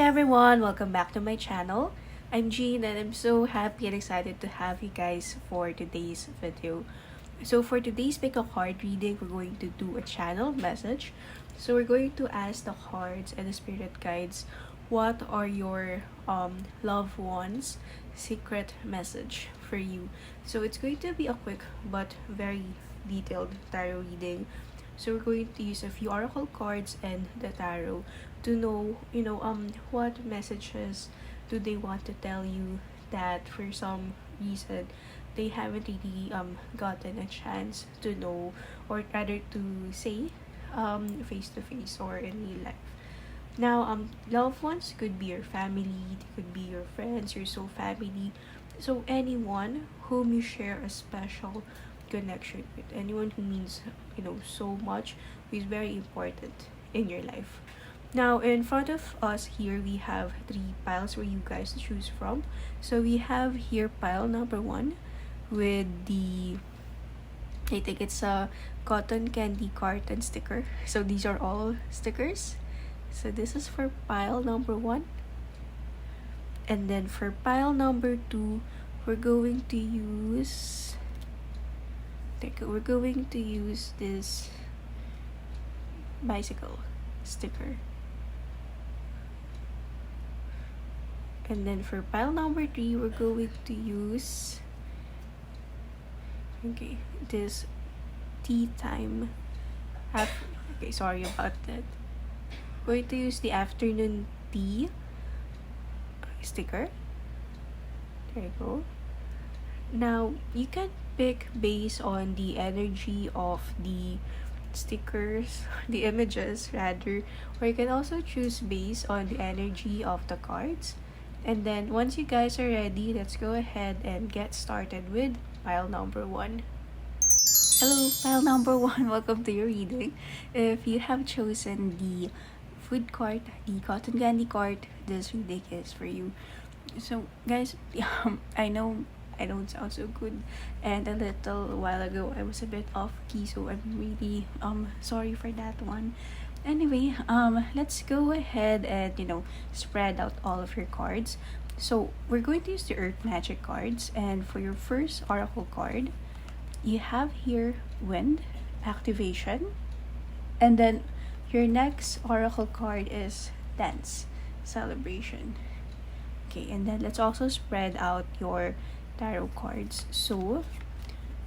everyone, welcome back to my channel. I'm Jean and I'm so happy and excited to have you guys for today's video. So for today's pick a card reading, we're going to do a channel message. So we're going to ask the cards and the spirit guides what are your loved ones secret message for you. So it's going to be a quick but very detailed tarot reading. So we're going to use a few oracle cards and the tarot to know, what messages do they want to tell you that for some reason they haven't really gotten a chance to know, or rather to say face to face or in real life. Now, loved ones could be your family, they could be your friends, your soul family. So anyone whom you share a special connection with, anyone who means, so much, who is very important in your life. Now, in front of us here, we have three piles for you guys to choose from. So we have here pile number one with the, I think it's a cotton candy carton sticker. So these are all stickers. So this is for pile number one. And then for pile number two, we're going to use this bicycle sticker. And then for pile number three, we're going to use this tea time. Sorry about that. We're going to use the afternoon tea sticker. There you go. Now you can pick based on the energy of the stickers, the images rather, or you can also choose based on the energy of the cards. And then once you guys are ready, let's go ahead and get started with pile number one. Hello, pile number one. Welcome to your reading. If you have chosen the food card, the cotton candy card, this reading is for you. So guys, I know I don't sound so good, and a little while ago I was a bit off key, so I'm really sorry for that one. Anyway, let's go ahead and spread out all of your cards. So we're going to use the earth magic cards, and for your first oracle card, you have here wind activation, and then your next oracle card is dance celebration. Okay, and then let's also spread out your tarot cards. So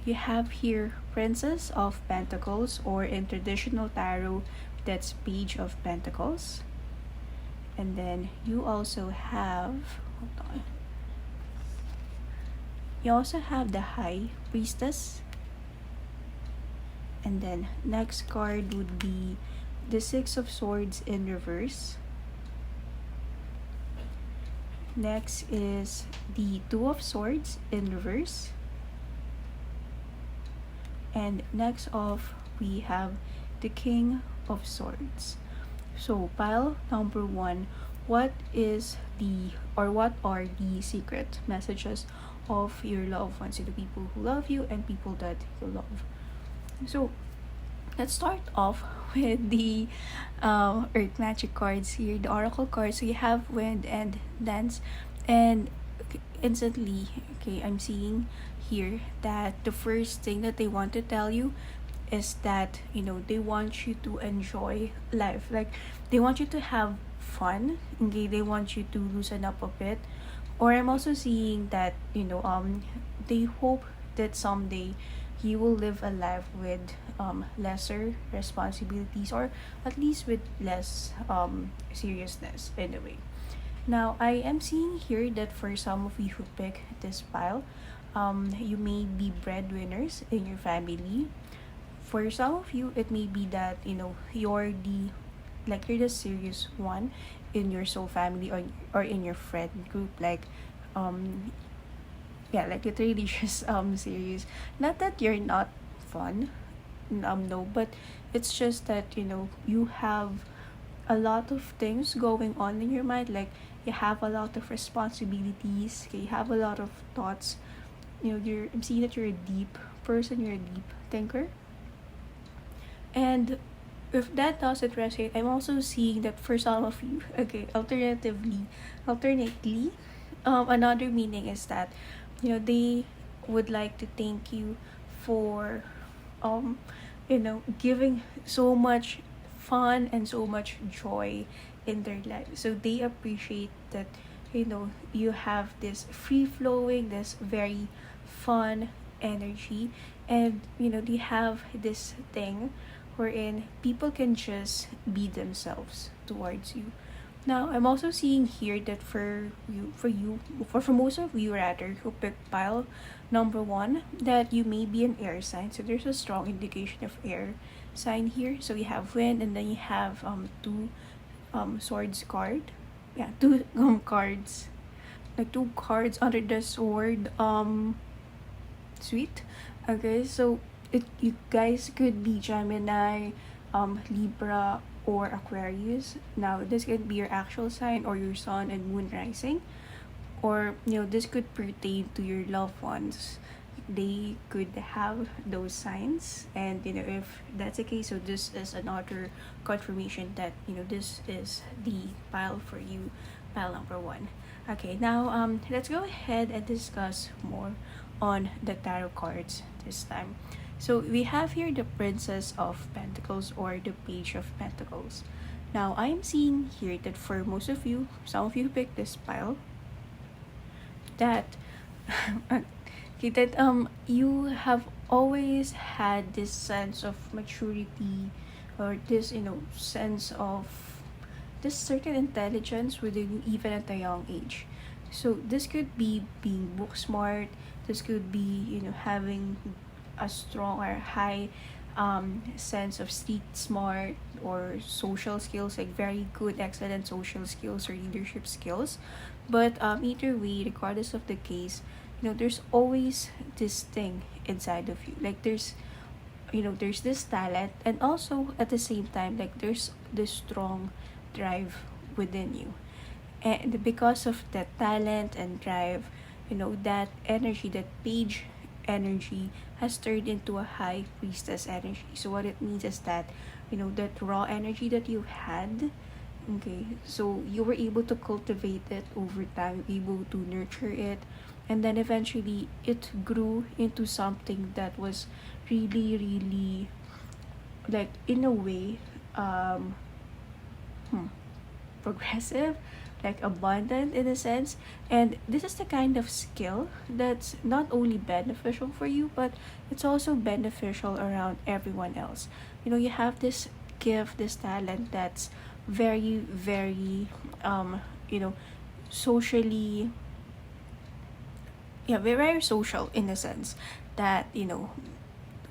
you have here Princess of Pentacles, or in traditional tarot that's Page of Pentacles. And then you also have the High Priestess. And then next card would be the Six of Swords in reverse. Next is the Two of Swords in reverse. And next off, we have the King of Swords. So pile number one, what are the secret messages of your loved ones, to the people who love you and people that you love? So let's start off with the earth magic cards here, the oracle cards. So you have wind and dance, and instantly, I'm seeing here that the first thing that they want to tell you is that they want you to enjoy life, like they want you to have fun. They want you to loosen up a bit. Or I'm also seeing that they hope that someday you will live a life with lesser responsibilities, or at least with less seriousness in a way. Now I am seeing here that for some of you who pick this pile, you may be breadwinners in your family. For some of you, it may be that you're the serious one in your soul family, or in your friend group, like literally just serious. Not that you're not fun, no, but it's just that you have a lot of things going on in your mind, like you have a lot of responsibilities, you have a lot of thoughts. I'm seeing that you're a deep person, you're a deep thinker. And if that doesn't resonate, I'm also seeing that for some of you, okay, alternately, another meaning is that, they would like to thank you for, um, giving so much fun and so much joy in their life. So they appreciate that, you have this free flowing, this very fun energy, and, they have this thing wherein people can just be themselves towards you. Now, I'm also seeing here that for most of you rather, who picked pile number one, that you may be an air sign. So there's a strong indication of air sign here. So you have wind, and then you have two swords card. Yeah, two cards, like two cards under the sword suite. Okay, so you guys could be Gemini, Libra, or Aquarius. Now, this could be your actual sign or your sun and moon rising, or this could pertain to your loved ones. They could have those signs, and if that's the case, so this is another confirmation that this is the pile for you, pile number one. Okay, now let's go ahead and discuss more on the tarot cards this time. So we have here the Princess of Pentacles or the Page of Pentacles. Now I'm seeing here that for most of you, some of you picked this pile, that okay, that you have always had this sense of maturity, or this sense of this certain intelligence within you even at a young age. So this could be being book smart, this could be having a strong or high sense of street smart or social skills, like very good excellent social skills or leadership skills. But either way, regardless of the case, there's always this thing inside of you, like there's this talent, and also at the same time, like there's this strong drive within you. And because of that talent and drive, that energy, that page energy, has turned into a high priestess energy. So what it means is that, that raw energy that you had, okay, so you were able to cultivate it over time, able to nurture it, and then eventually it grew into something that was really, really, like, in a way, progressive, like abundant in a sense. And this is the kind of skill that's not only beneficial for you, but it's also beneficial around everyone else. You have this gift, this talent that's very, very socially, yeah, very, very social, in a sense that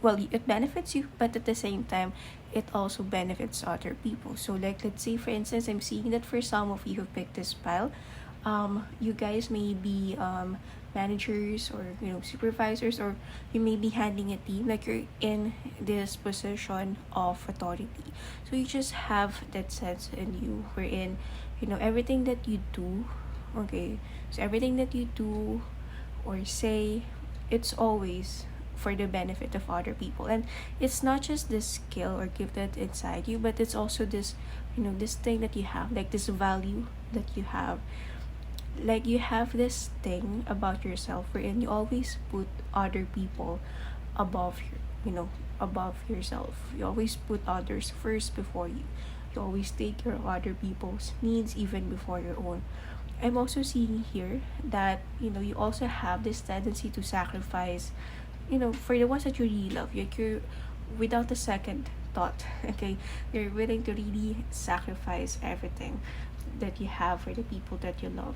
well, it benefits you, but at the same time it also benefits other people. So, like, let's say for instance, I'm seeing that for some of you who picked this pile, you guys may be managers, or supervisors, or you may be handling a team, like you're in this position of authority. So you just have that sense in you, wherein everything that you do, okay, so everything that you do or say, it's always for the benefit of other people. And it's not just this skill or gift that inside you, but it's also this this thing that you have, like this value that you have, like you have this thing about yourself wherein you always put other people above above yourself. You always put others first before you. You always take care of other people's needs even before your own. I'm also seeing here that you also have this tendency to sacrifice, for the ones that you really love. Like, you're without a second thought, okay, you're willing to really sacrifice everything that you have for the people that you love.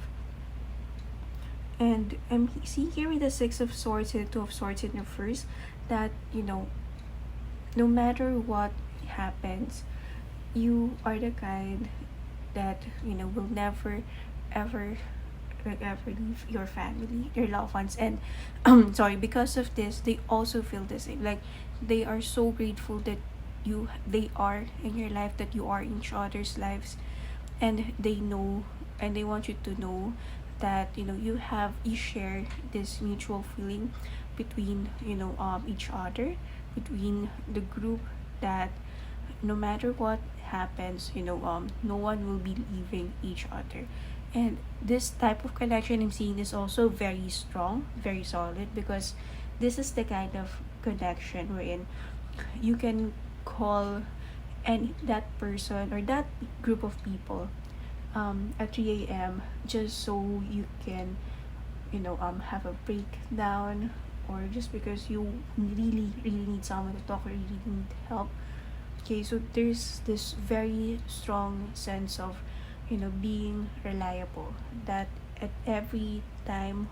And I'm seeing here with the Six of Swords and the Two of Swords in reverse, that no matter what happens, you are the kind that will never ever, like, ever leave your family, your loved ones. And sorry, because of this, they also feel the same, like they are so grateful that they are in your life, that you are in each other's lives, and they know, and they want you to know that you share this mutual feeling between each other, between the group that no matter what happens, no one will be leaving each other. And this type of connection I'm seeing is also very strong, very solid, because this is the kind of connection wherein you can call and that person or that group of people at 3 a.m. just so you can have a breakdown, or just because you really really need someone to talk or really need help. Okay, so there's this very strong sense of being reliable, that at every time,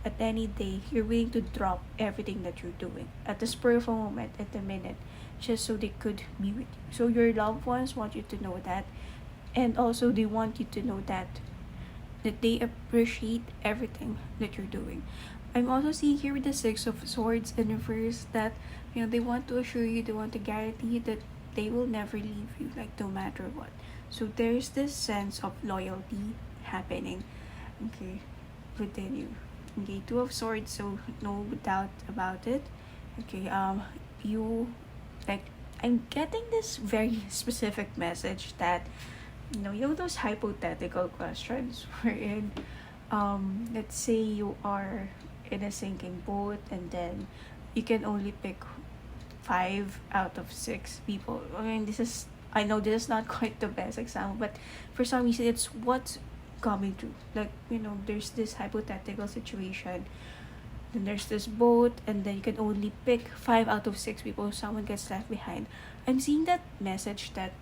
at any day, you're willing to drop everything that you're doing at the spur of a moment, at the minute, just so they could be with you. So your loved ones want you to know that, and also they want you to know that they appreciate everything that you're doing. I'm also seeing here with the Six of Swords in reverse that they want to assure you, they want to guarantee you that they will never leave you, like no matter what. So there's this sense of loyalty happening, okay, within you. Okay, Two of Swords, so no doubt about it. Okay, you like I'm getting this very specific message that those hypothetical questions wherein let's say you are in a sinking boat, and then you can only pick 5 out of 6 people. I know this is not quite the best example, but for some reason it's what's coming true. Like, there's this hypothetical situation, then there's this boat, and then you can only pick 5 out of 6 people, someone gets left behind. I'm seeing that message that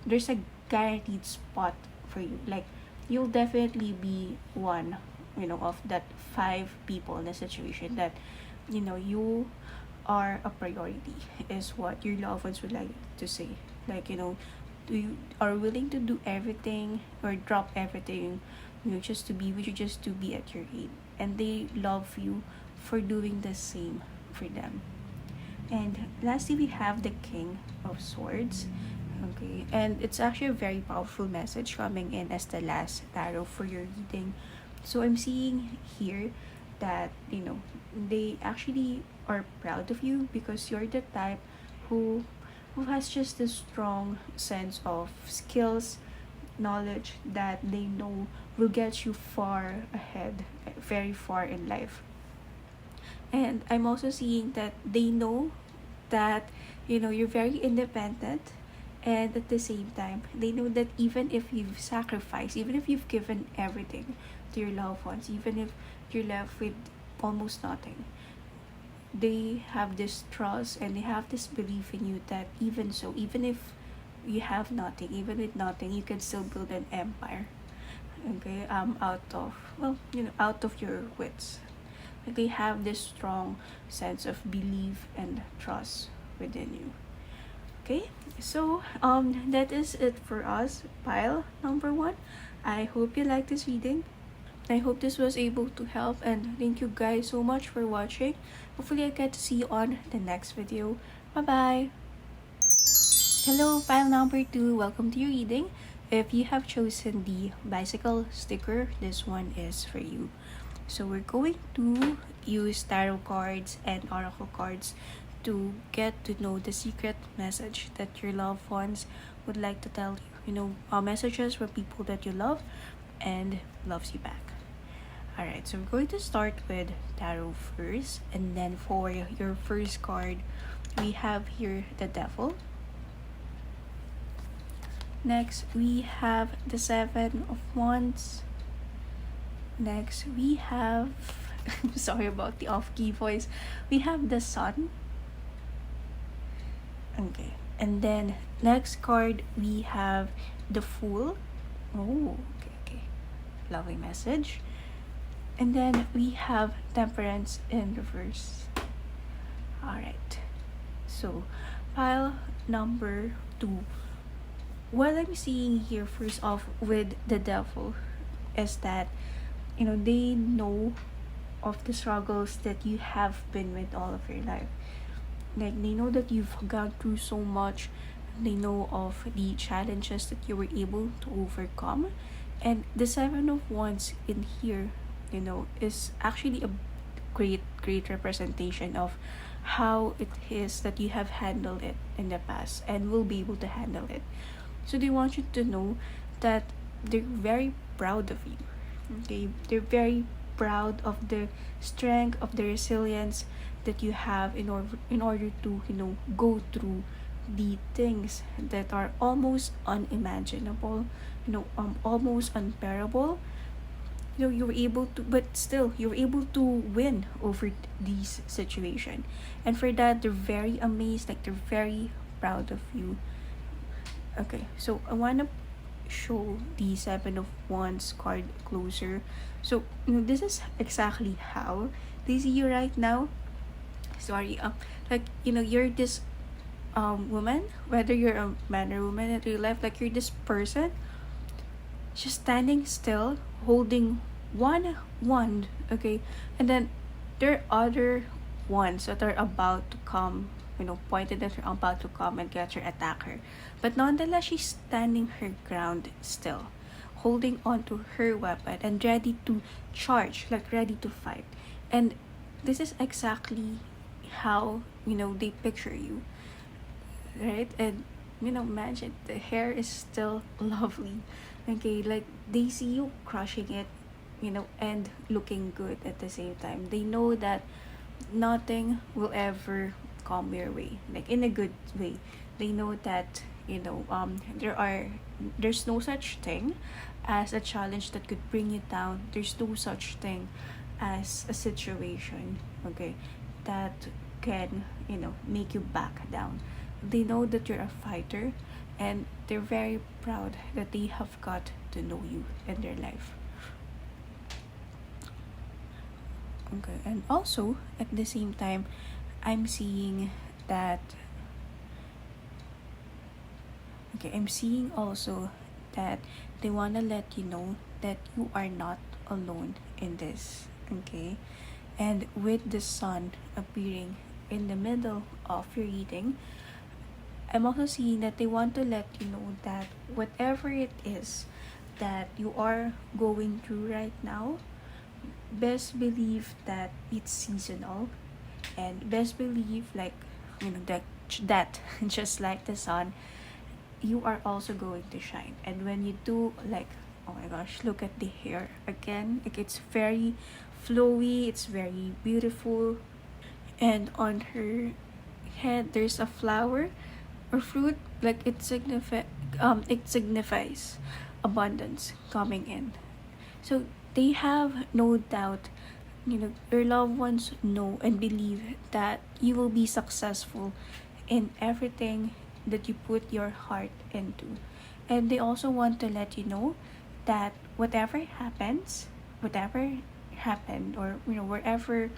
there's a guaranteed spot for you. Like, you'll definitely be one of that 5 people in a situation that you are a priority, is what your loved ones would like to say. Like, you are willing to do everything or drop everything, just to be with you, just to be at your aid, and they love you for doing the same for them. And lastly, we have the King of Swords. Okay, and it's actually a very powerful message coming in as the last tarot for your reading. So I'm seeing here that they actually are proud of you, because you're the type who has just this strong sense of skills, knowledge that they know will get you far ahead, very far in life. And I'm also seeing that they know that you're very independent, and at the same time they know that even if you've sacrificed, even if you've given everything to your loved ones, even if you're left with almost nothing, they have this trust and they have this belief in you that even so, even if you have nothing, even with nothing, you can still build an empire. Okay, out of your wits. Like, they have this strong sense of belief and trust within you. Okay, so that is it for us, pile number 1. I hope you liked this reading. I hope this was able to help, and thank you guys so much for watching. Hopefully I get to see you on the next video. Bye bye. Hello, pile number 2. Welcome to your reading. If you have chosen the bicycle sticker, this one is for you. So we're going to use tarot cards and oracle cards to get to know the secret message that your loved ones would like to tell you. Messages from people that you love and loves you back. Alright, so we're going to start with tarot first, and then for your first card, we have here the Devil. Next, we have the Seven of Wands. Next, we have sorry about the off-key voice. We have the Sun. Okay, and then next card, we have the Fool. Oh, okay. Lovely message. And then we have Temperance in reverse. Alright, so pile number 2. What I'm seeing here first off with the Devil is that they know of the struggles that you have been with all of your life. Like, they know that you've gone through so much. They know of the challenges that you were able to overcome. And the Seven of Wands in here, is actually great representation of how it is that you have handled it in the past and will be able to handle it. So they want you to know that they're very proud of you. Okay, they're very proud of the strength, of the resilience that you have in order to go through the things that are almost unimaginable, almost unbearable. You were able to, but still you were able to win over these situation, and for that they're very amazed, like they're very proud of you. Okay, so I want to show the Seven of Wands card closer. So this is exactly how they see you right now. Sorry, like you're this woman, whether you're a man or woman in real life, like you're this person just standing still, holding one wand, okay, and then there are other ones that are about to come, pointed that are about to come and get your attacker. But nonetheless, she's standing her ground still, holding on to her weapon and ready to charge, like ready to fight. And this is exactly how they picture you, right? And imagine the hair is still lovely, okay, like they see you crushing it, and looking good at the same time. They know that nothing will ever come your way, like in a good way. They know that there's no such thing as a challenge that could bring you down. There's no such thing as a situation, okay, that can make you back down. They know that you're a fighter, and they're very proud that they have got to know you in their life. Okay, and also at the same time, I'm seeing that. Okay, I'm seeing also that they wanna let you know that you are not alone in this. Okay, and with the sun appearing in the middle of your reading, I'm also seeing that they want to let you know that whatever it is that you are going through right now, best believe that it's seasonal, and best believe, like that just like the sun, you are also going to shine. And when you do, like, oh my gosh, look at the hair again, like it's very flowy, it's very beautiful, and on her head there's a flower or fruit, like it signifies abundance coming in. So they have no doubt, your loved ones know and believe that you will be successful in everything that you put your heart into. And they also want to let you know that whatever happens, whatever happened, or wherever,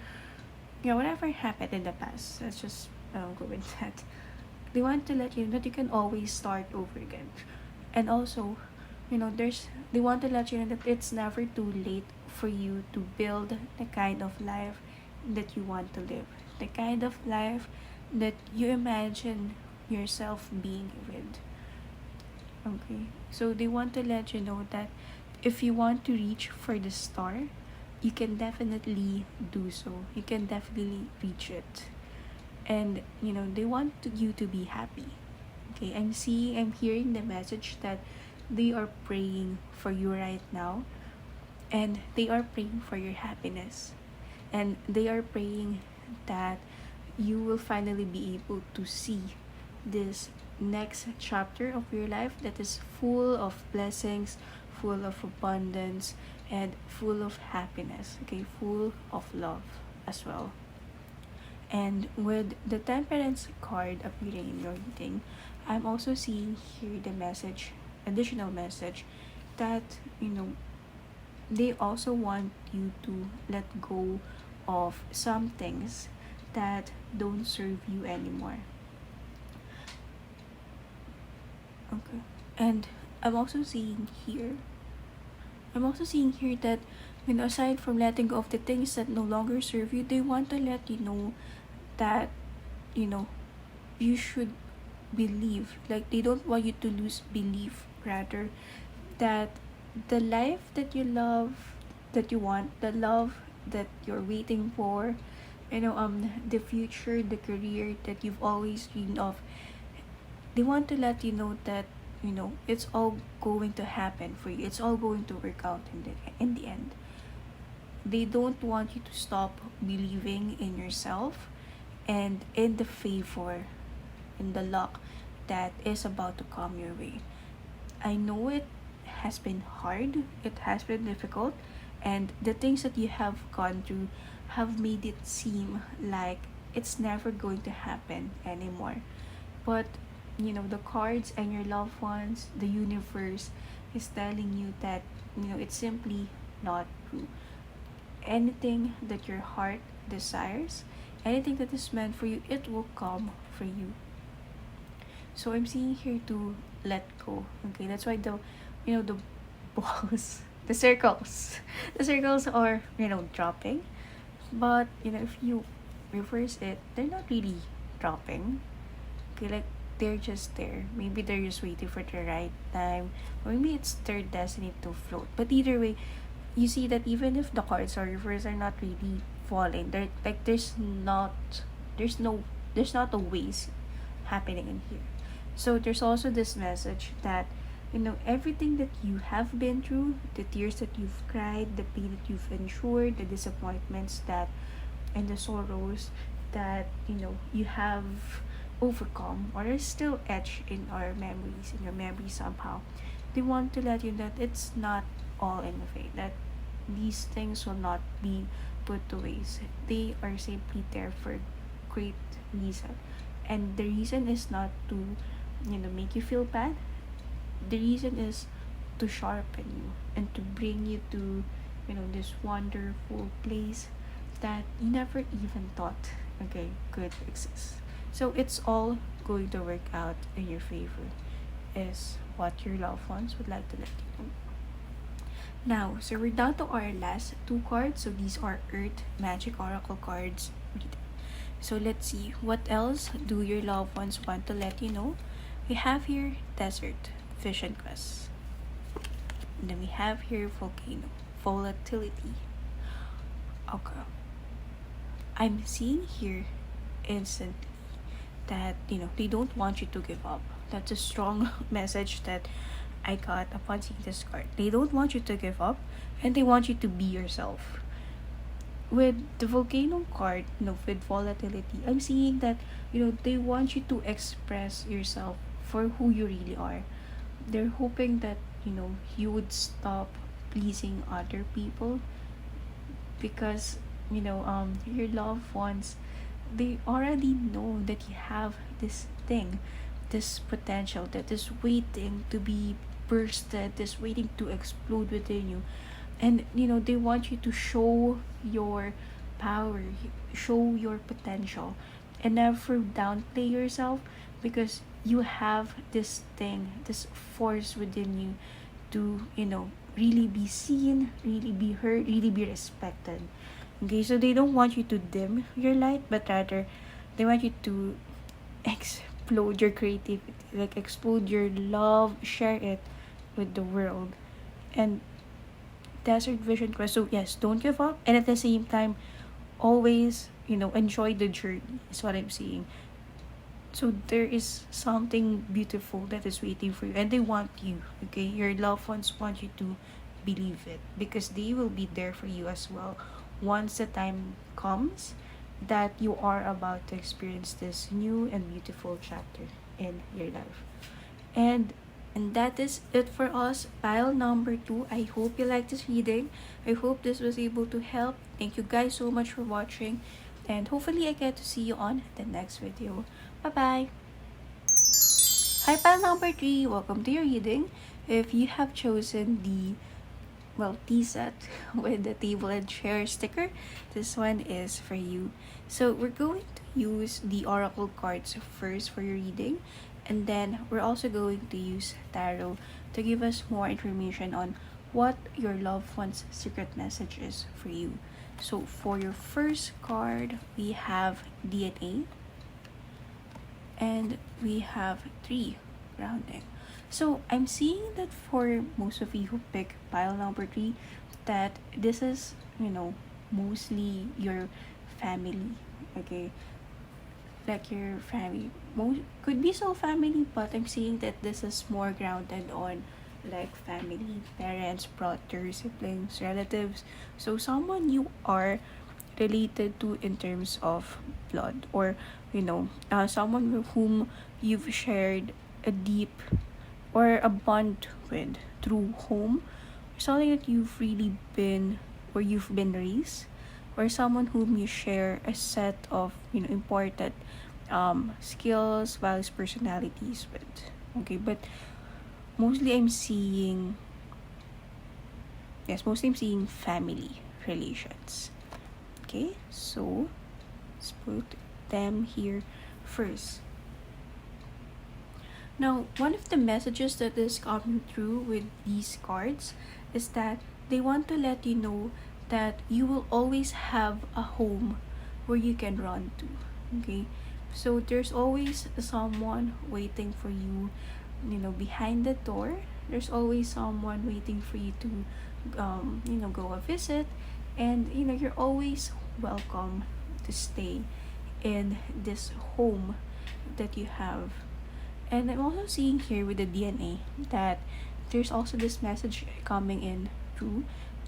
whatever happened in the past, let's just go with that. They want to let you know that you can always start over again. And also, they want to let you know that it's never too late for you to build the kind of life that you want to live, the kind of life that you imagine yourself being with. Okay, so they want to let you know that if you want to reach for the star, you can definitely do so. You can definitely reach it. And they want you to be happy. Okay, I'm hearing the message that they are praying for you right now, and they are praying for your happiness, and they are praying that you will finally be able to see this next chapter of your life that is full of blessings, full of abundance, and full of happiness, okay, full of love as well. And with the Temperance card appearing in your reading, I'm also seeing here the message, additional message, that they also want you to let go of some things that don't serve you anymore. Okay. And I'm also seeing here that aside from letting go of the things that no longer serve you, they want to let you know that you know you should believe, like they don't want you to lose belief, rather, that the life that you love, that you want, the love that you're waiting for, the future, the career that you've always dreamed of. They want to let you know that, it's all going to happen for you. It's all going to work out in the end. They don't want you to stop believing in yourself and in the favor, in the luck that is about to come your way. I know it has been hard, it has been difficult, and the things that you have gone through have made it seem like it's never going to happen anymore. But, the cards and your loved ones, the universe is telling you that, it's simply not true. Anything that your heart desires, anything that is meant for you, it will come for you. So I'm seeing here to let go. Okay, that's why the balls, the circles are, dropping. But, if you reverse it, they're not really dropping. Okay, like they're just there. Maybe they're just waiting for the right time. Or maybe it's their destiny to float. But either way, you see that even if the cards are reversed, are not really falling. They're like there's no there's not a waste happening in here. So there's also this message that, everything that you have been through, the tears that you've cried, the pain that you've endured, the disappointments that and the sorrows that, you have overcome or are still etched in our memories, in your memory somehow. They want to let you know that it's not all in vain, that these things will not be put to waste. They are simply there for great reason. And the reason is not to, make you feel bad. The reason is to sharpen you and to bring you to, this wonderful place that you never even thought, okay, could exist. So it's all going to work out in your favor, is what your loved ones would like to let you know. Now, so we're down to our last two cards. So these are Earth Magic Oracle cards. So let's see, what else do your loved ones want to let you know? We have here Desert, Vision Quest. And then we have here Volcano, Volatility. Okay. I'm seeing here instantly that, they don't want you to give up. That's a strong message that I got upon seeing this card. They don't want you to give up, and they want you to be yourself. With the Volcano card, with Volatility, I'm seeing that, they want you to express yourself for who you really are. They're hoping that, you would stop pleasing other people because, your loved ones, they already know that you have this thing, this potential that is waiting to be bursted, this waiting to explode within you. And, they want you to show your power, show your potential, and never downplay yourself because you have this thing, this force within you to, really be seen, really be heard, really be respected. Okay, so they don't want you to dim your light, but rather they want you to explode your creativity, like explode your love, share it with the world. And Desert Vision Quest. So yes, don't give up, and at the same time, always, enjoy the journey. Is what I'm saying. So there is something beautiful that is waiting for you, and they want you. Okay, your loved ones want you to believe it because they will be there for you as well. Once the time comes that you are about to experience this new and beautiful chapter in your life. And that is it for us. Pile number 2. I hope you liked this reading. I hope this was able to help. Thank you guys so much for watching. And hopefully I get to see you on the next video. Bye-bye. Hi, pile number 3. Welcome to your reading. If you have chosen the tea set with the table and chair sticker, this one is for you. So we're going to use the oracle cards first for your reading, and then we're also going to use tarot to give us more information on what your loved one's secret message is for you. So for your first card, we have DNA, and we have 3, grounding. So I'm seeing that for most of you who pick pile number 3, that this is, mostly your family. Okay, like your family could be so family, but I'm saying that this is more grounded on like family, parents, brothers, siblings, relatives. So someone you are related to in terms of blood, or someone with whom you've shared a deep or a bond with through home, or something that you've really been, or you've been raised, or someone whom you share a set of important skills, values, personalities with. Okay, but mostly I'm seeing, yes, mostly I'm seeing family relations. Okay, so let's put them here first. Now, one of the messages that is coming through with these cards is that they want to let you know that you will always have a home where you can run to. Okay, so there's always someone waiting for you, behind the door. There's always someone waiting for you to, go a visit, and you're always welcome to stay in this home that you have. And I'm also seeing here with the DNA that there's also this message coming in through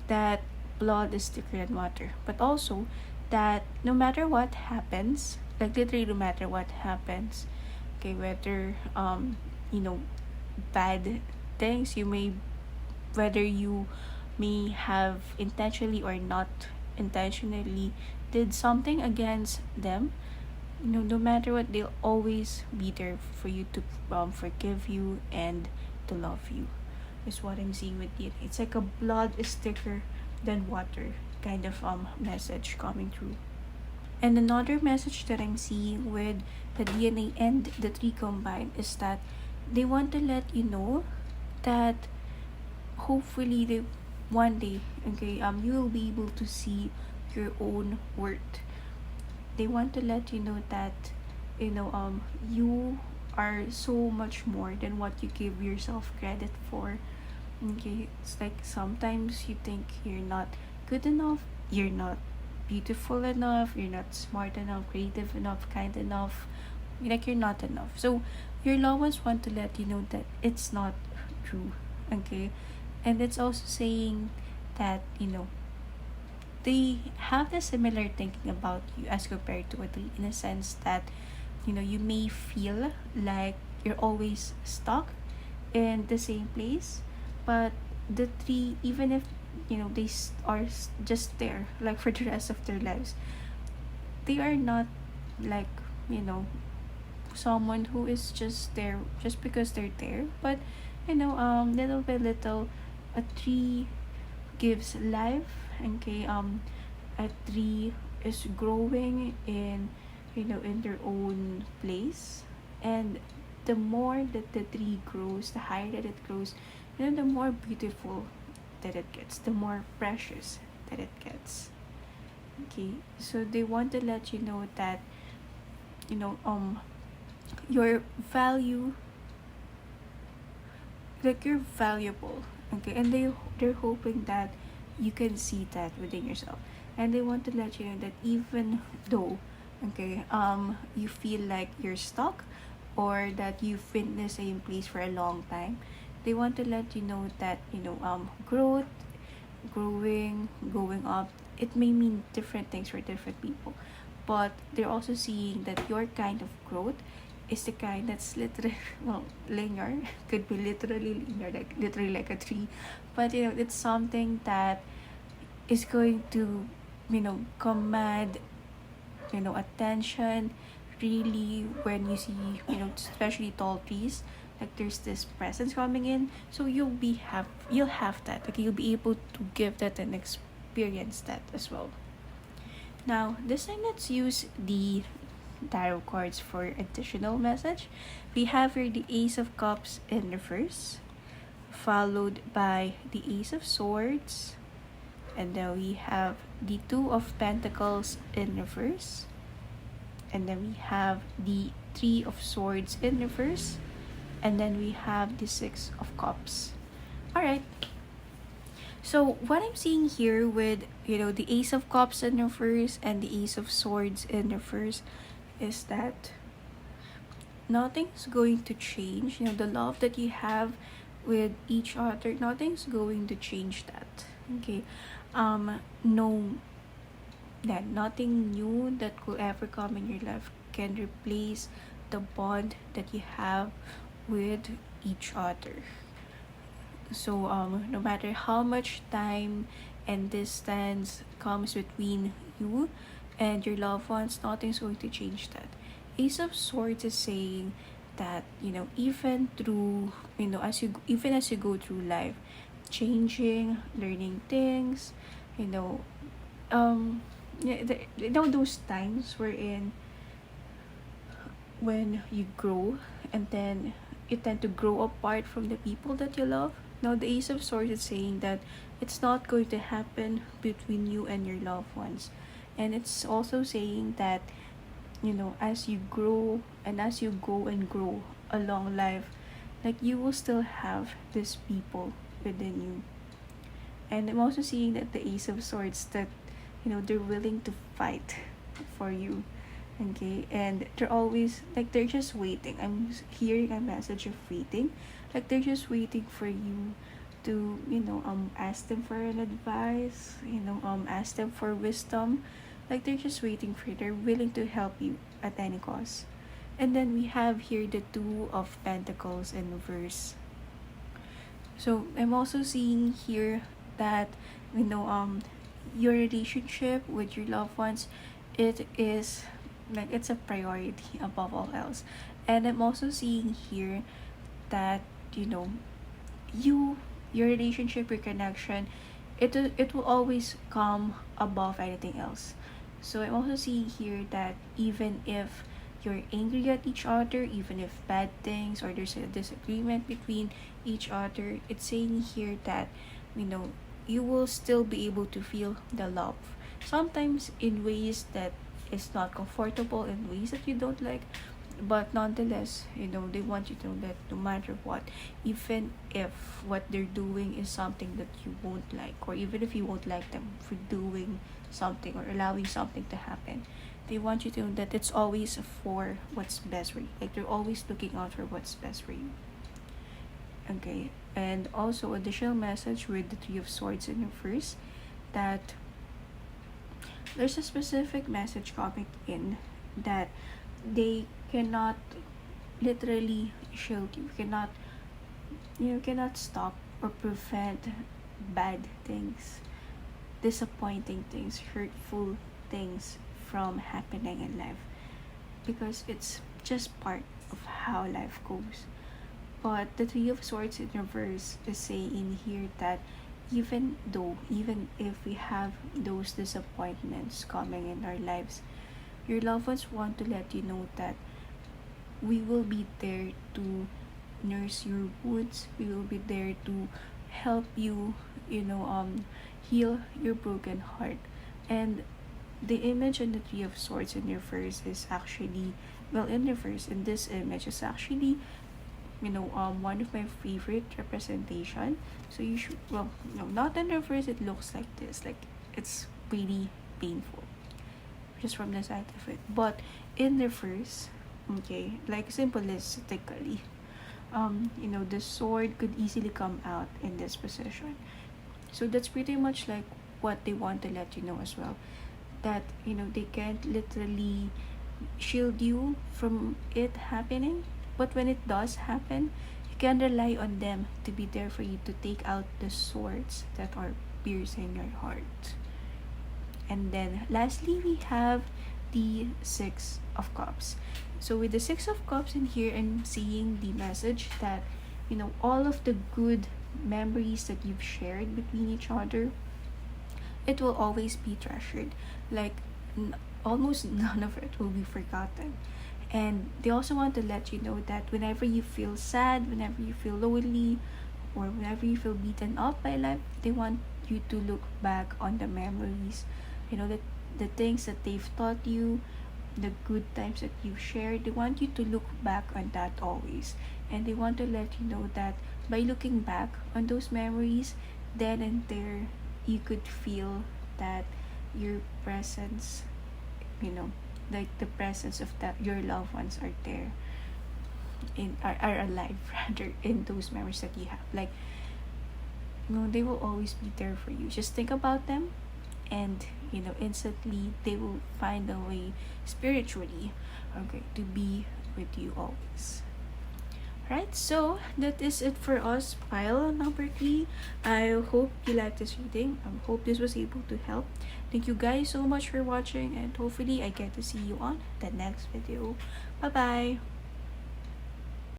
that blood is thicker than water, but also that no matter what happens, like literally no matter what happens, okay, whether you know bad things you may, whether you may have intentionally or not intentionally did something against them, no matter what, they'll always be there for you to forgive you and to love you, is what I'm seeing with DNA. It's like a blood is thicker than water kind of message coming through. And another message that I'm seeing with the DNA and the tree combined is that they want to let you know that hopefully they one day, okay, you will be able to see your own worth. They want to let you know that you are so much more than what you give yourself credit for. Okay, it's like sometimes you think you're not good enough, you're not beautiful enough, you're not smart enough, creative enough, kind enough, like you're not enough. So your loved ones want to let you know that it's not true. Okay, and it's also saying that they have the similar thinking about you as compared to a tree, in a sense that you may feel like you're always stuck in the same place, but the tree, even if they are just there like for the rest of their lives, they are not like someone who is just there just because they're there, but little by little a tree gives life. Okay, a tree is growing in their own place, and the more that the tree grows, the higher that it grows, the more beautiful that it gets, the more precious that it gets. Okay, so they want to let you know that you know um your value, like you're valuable. Okay, and they're hoping that you can see that within yourself, and they want to let you know that even though you feel like you're stuck, or that you've been in the same place for a long time, they want to let you know that growth, growing, going up, it may mean different things for different people, but they're also seeing that your kind of growth is the kind that's literally well, linear. Could be literally linear, like literally like a tree, but it's something that is going to command attention, really, when you see especially tall trees, like there's this presence coming in, so you'll have that, like you'll be able to give that and experience that as well. Now this time, let's use the tarot cards for additional message. We have here the Ace of Cups in reverse, followed by the Ace of Swords, and then we have the Two of Pentacles in reverse, and then we have the Three of Swords in reverse, and then we have the Six of Cups. All right, So what I'm seeing here with, the Ace of Cups in reverse and the Ace of Swords in reverse is that nothing's going to change. The love that you have with each other, nothing's going to change that. Okay. No, that nothing new that could ever come in your life can replace the bond that you have with each other. So no matter how much time and distance comes between you and your loved ones, nothing's going to change that. Ace of Swords is saying that, even through, as you go through life, changing, learning things, you know yeah, those times wherein when you grow and then you tend to grow apart from the people that you love. Now, the Ace of Swords is saying that it's not going to happen between you and your loved ones. And it's also saying that, as you grow and as you go and grow along life, like you will still have these people within you. And I'm also seeing that the Ace of Swords, that, they're willing to fight for you. Okay, and they're always like they're just waiting. I'm hearing a message of waiting, like they're just waiting for you to, ask them for an advice, ask them for wisdom. Like they're just waiting for you. They're willing to help you at any cost. And then we have here the Two of Pentacles in reverse. So I'm also seeing here that, your relationship with your loved ones, it is like it's a priority above all else. And I'm also seeing here that, your relationship, your connection, it will always come above anything else. So I'm also seeing here that even if you're angry at each other, even if bad things or there's a disagreement between each other, it's saying here that, you will still be able to feel the love, sometimes in ways that is not comfortable, in ways that you don't like, but nonetheless, they want you to know that no matter what, even if what they're doing is something that you won't like, or even if you won't like them for doing something or allowing something to happen, they want you to know that it's always for what's best for you. Like they're always looking out for what's best for you. Okay, and also additional message with the Three of Swords in reverse, that there's a specific message coming in that they cannot literally shield you, cannot stop or prevent bad things, disappointing things, hurtful things from happening in life, because it's just part of how life goes. But the Three of Swords in reverse is saying here that even if we have those disappointments coming in our lives, your loved ones want to let you know that we will be there to nurse your wounds. We will be there to help you, heal your broken heart. And the image in the Three of Swords in reverse is actually, well, in reverse, in this image is actually, one of my favorite representation. So you should, well, no, not in reverse, it looks like this, like it's really painful just from the side of it. But in reverse, okay, like symbolistically, the sword could easily come out in this position. So that's pretty much like what they want to let you know as well, that they can't literally shield you from it happening, but when it does happen, you can rely on them to be there for you to take out the swords that are piercing your heart. And then lastly, we have the Six of Cups. So with the Six of Cups in here, I'm seeing the message that, all of the good memories that you've shared between each other, it will always be treasured. Like, almost none of it will be forgotten. And they also want to let you know that whenever you feel sad, whenever you feel lonely, or whenever you feel beaten up by life, they want you to look back on the memories, that the things that they've taught you, the good times that you've shared. They want you to look back on that always. And they want to let you know that by looking back on those memories, then and there you could feel that your presence, you know, like the presence of that your loved ones are there, are alive rather, in those memories that you have. Like, they will always be there for you. Just think about them, and instantly they will find a way spiritually, okay, to be with you always. Right, so that is it for us, pile number 3. I hope you liked this reading. I hope this was able to help. Thank you guys so much for watching, and hopefully I get to see you on the next video. Bye bye.